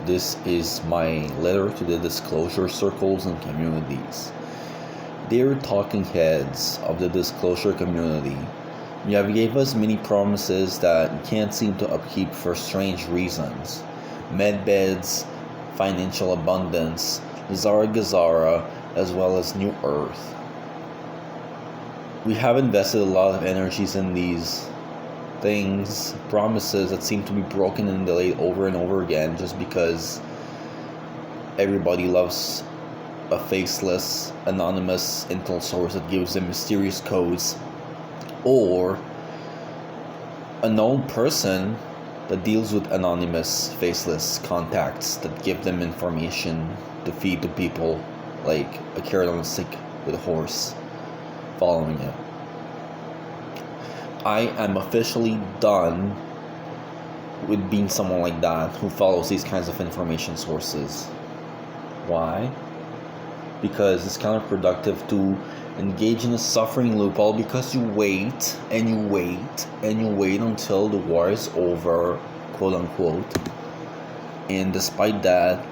This is my letter to the disclosure circles and communities. Dear talking heads of the disclosure community, you have gave us many promises that you can't seem to upkeep for strange reasons. Medbeds, financial abundance, Zara Gazara, as well as New Earth. We have invested a lot of energies in these things, promises that seem to be broken and delayed over and over again just because everybody loves a faceless, anonymous intel source that gives them mysterious codes, or a known person that deals with anonymous, faceless contacts that give them information to feed to people like a carrot on a stick with a horse following it. I am officially done with being someone like that who follows these kinds of information sources. Why? Because it's counterproductive to engage in a suffering loop all because you wait and you wait and you wait until the war is over, quote unquote. And despite that,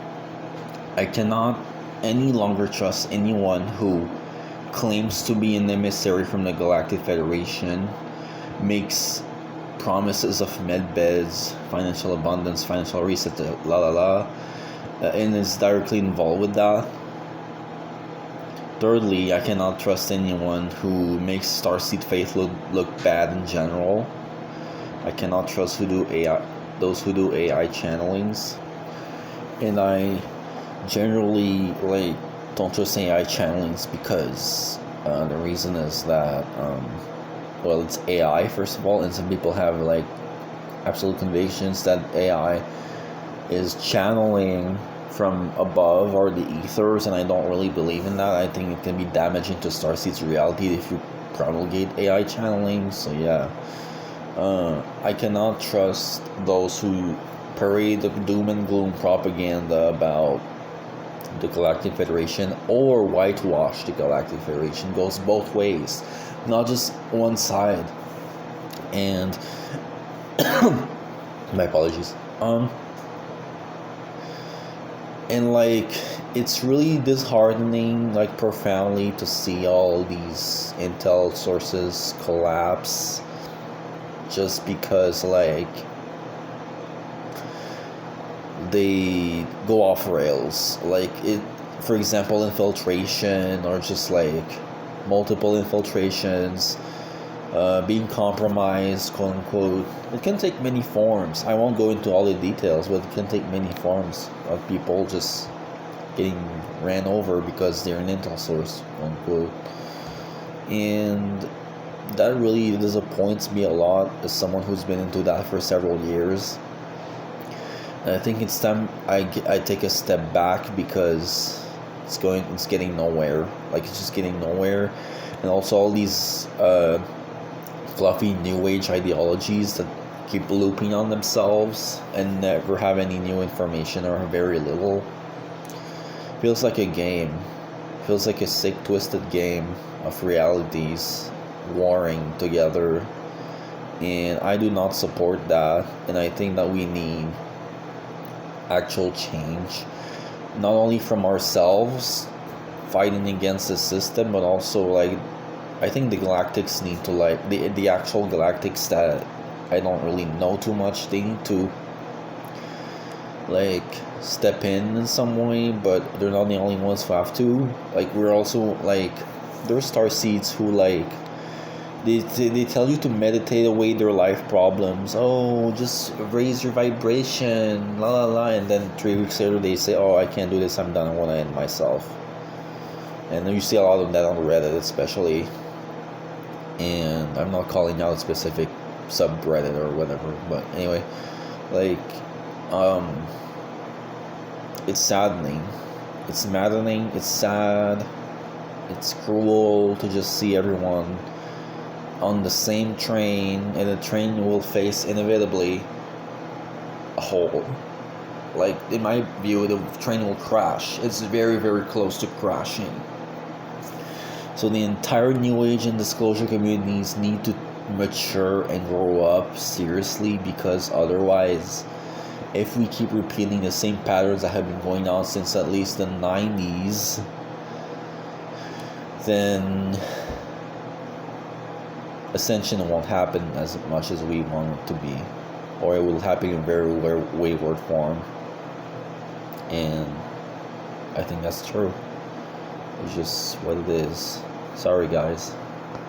I cannot any longer trust anyone who claims to be an emissary from the Galactic Federation, makes promises of medbeds, financial abundance, financial reset, and is directly involved with that. Thirdly, I cannot trust anyone who makes Starseed Faith look bad in general. I cannot trust those who do AI channelings, and I generally don't trust AI channelings because the reason is that it's AI first of all, and some people have absolute convictions that AI is channeling from above or the ethers, and I don't really believe in that. I think it can be damaging to Starseed's reality if you promulgate AI channeling. So yeah, I cannot trust those who parade the doom and gloom propaganda about the Galactic Federation or whitewash the Galactic Federation. It goes both ways, not just one side. And my apologies. And it's really disheartening, profoundly, to see all these intel sources collapse just because they go off rails. For example, infiltration, or just multiple infiltrations, being compromised, quote unquote. It can take many forms. I won't go into all the details, but it can take many forms of people just getting ran over because they're an intel source, quote unquote. And that really disappoints me a lot as someone who's been into that for several years. And I think it's time I take a step back because it's getting nowhere. It's just getting nowhere. And also all these fluffy new age ideologies that keep looping on themselves and never have any new information or very little. Feels like a game. Feels like a sick, twisted game of realities warring together. And I do not support that. And I think that we need actual change, not only from ourselves fighting against the system, but also I think the galactics need to the actual galactics that I don't really know too much, they need to step in some way, but they're not the only ones who have to. We're also there's starseeds who they tell you to meditate away their life problems. Oh, just raise your vibration, la la la. And then 3 weeks later they say, oh, I can't do this, I'm done, I want to end myself. And you see a lot of that on Reddit especially. And I'm not calling out a specific subreddit or whatever, but anyway, it's saddening. It's maddening, it's sad, it's cruel to just see everyone on the same train, and the train will face inevitably a hole. In my view, the train will crash. It's very, very close to crashing. So the entire New Age and disclosure communities need to mature and grow up seriously, because otherwise if we keep repeating the same patterns that have been going on since at least the 90s, then ascension won't happen as much as we want it to be, or it will happen in very wayward form. And I think that's true. It's just what it is. Sorry, guys.